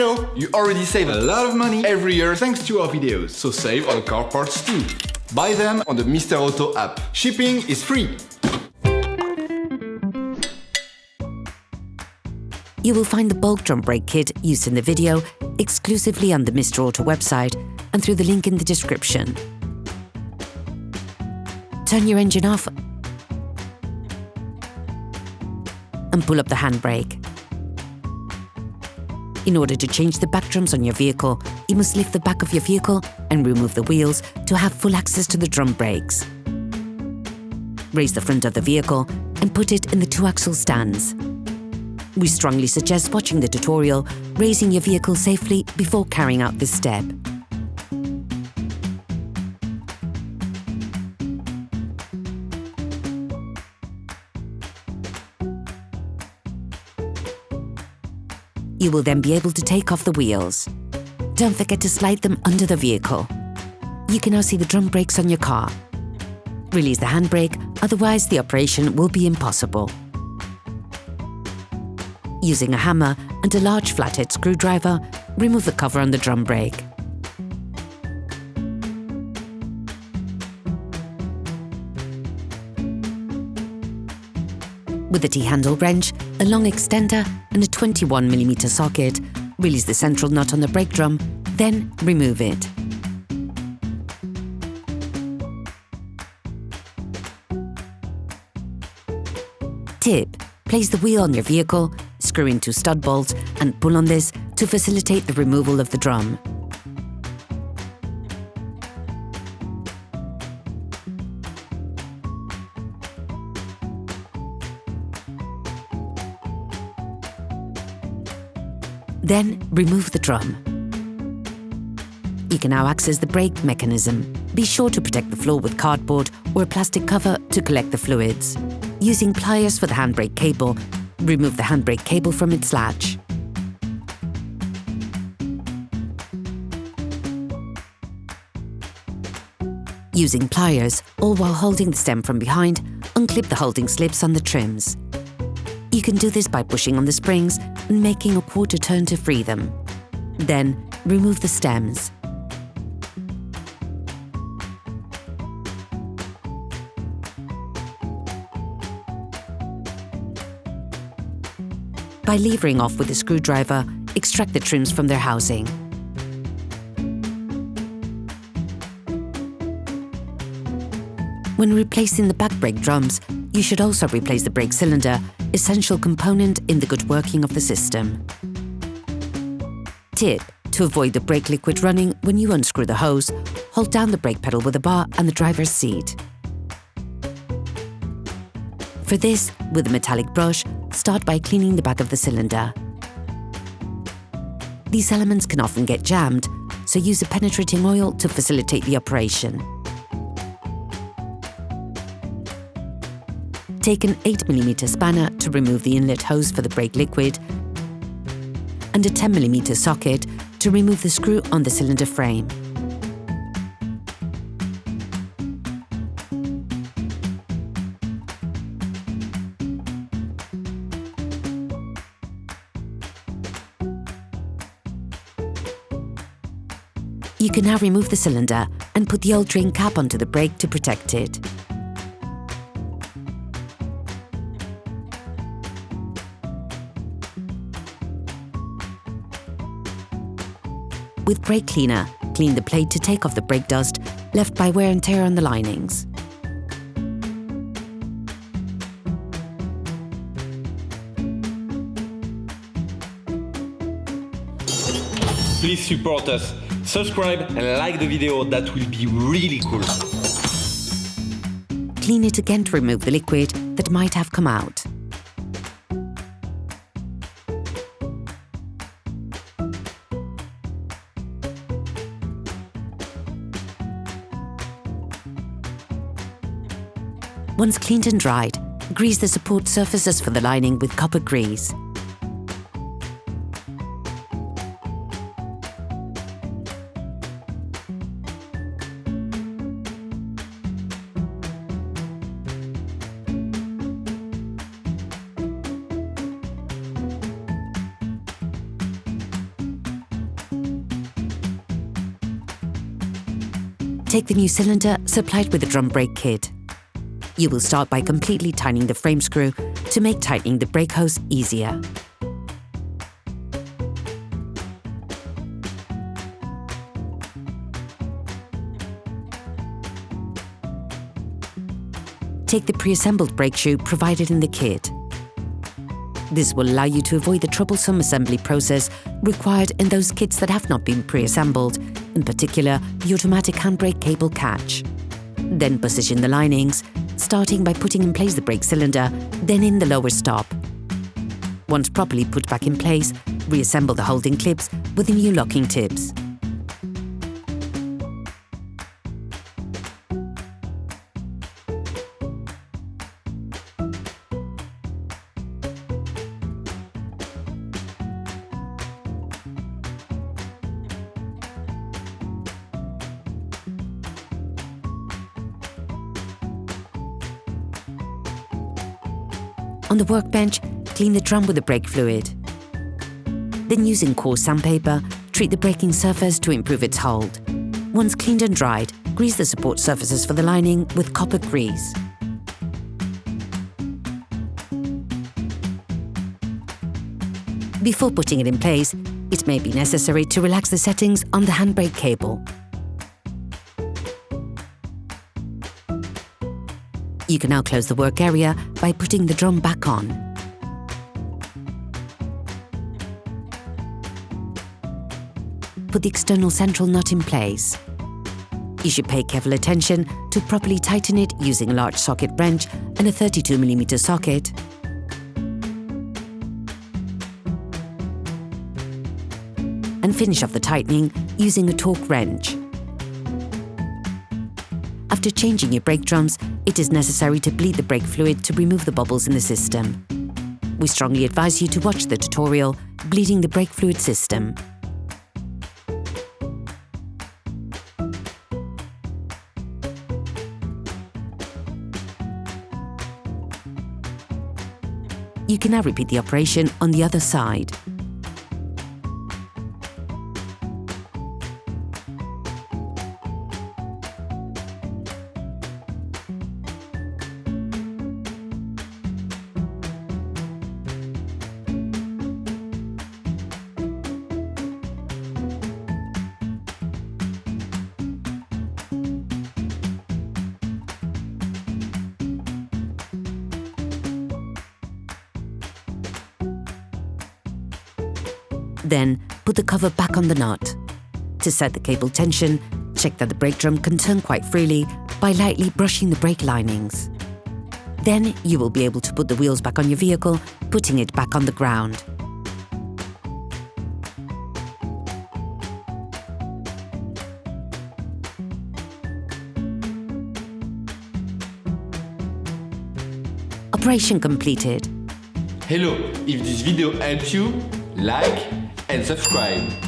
Hello! You already save a lot of money every year thanks to our videos, so save on car parts too. Buy them on the Mr. Auto app. Shipping is free. You will find the bulk drum brake kit used in the video exclusively on the Mr. Auto website and through the link in the description. Turn your engine off and pull up the handbrake. In order to change the back drums on your vehicle, you must lift the back of your vehicle and remove the wheels to have full access to the drum brakes. Raise the front of the vehicle and put it in the 2-axle stands. We strongly suggest watching the tutorial, raising your vehicle safely before carrying out this step. You will then be able to take off the wheels. Don't forget to slide them under the vehicle. You can now see the drum brakes on your car. Release the handbrake, otherwise the operation will be impossible. Using a hammer and a large flathead screwdriver, remove the cover on the drum brake. With a T-handle wrench, a long extender and a 21mm socket, release the central nut on the brake drum, then remove it. Tip: place the wheel on your vehicle, screw in 2 stud bolts and pull on this to facilitate the removal of the drum. Then remove the drum. You can now access the brake mechanism. Be sure to protect the floor with cardboard or a plastic cover to collect the fluids. Using pliers for the handbrake cable, remove the handbrake cable from its latch. Using pliers, all while holding the stem from behind, unclip the holding slips on the trims. You can do this by pushing on the springs and making a quarter turn to free them. Then, remove the stems. By levering off with a screwdriver, extract the trims from their housing. When replacing the back brake drums, you should also replace the brake cylinder, essential component in the good working of the system. Tip: to avoid the brake liquid running when you unscrew the hose, hold down the brake pedal with a bar and the driver's seat. For this, with a metallic brush, start by cleaning the back of the cylinder. These elements can often get jammed, so use a penetrating oil to facilitate the operation. Take an 8mm spanner to remove the inlet hose for the brake liquid and a 10mm socket to remove the screw on the cylinder frame. You can now remove the cylinder and put the old drain cap onto the brake to protect it. With brake cleaner, clean the plate to take off the brake dust left by wear and tear on the linings. Please support us. Subscribe and like the video, that will be really cool. Clean it again to remove the liquid that might have come out. Once cleaned and dried, grease the support surfaces for the lining with copper grease. Take the new cylinder supplied with the drum brake kit. You will start by completely tightening the frame screw to make tightening the brake hose easier. Take the pre-assembled brake shoe provided in the kit. This will allow you to avoid the troublesome assembly process required in those kits that have not been pre-assembled, in particular the automatic handbrake cable catch. Then position the linings, starting by putting in place the brake cylinder, then in the lower stop. Once properly put back in place, reassemble the holding clips with the new locking tips. On the workbench, clean the drum with the brake fluid. Then using coarse sandpaper, treat the braking surface to improve its hold. Once cleaned and dried, grease the support surfaces for the lining with copper grease. Before putting it in place, it may be necessary to relax the settings on the handbrake cable. You can now close the work area by putting the drum back on. Put the external central nut in place. You should pay careful attention to properly tighten it using a large socket wrench and a 32mm socket. And finish off the tightening using a torque wrench. After changing your brake drums, it is necessary to bleed the brake fluid to remove the bubbles in the system. We strongly advise you to watch the tutorial, Bleeding the Brake Fluid System. You can now repeat the operation on the other side. Then, put the cover back on the nut. To set the cable tension, check that the brake drum can turn quite freely by lightly brushing the brake linings. Then, you will be able to put the wheels back on your vehicle, putting it back on the ground. Operation completed. Hello, if this video helped you, like and subscribe.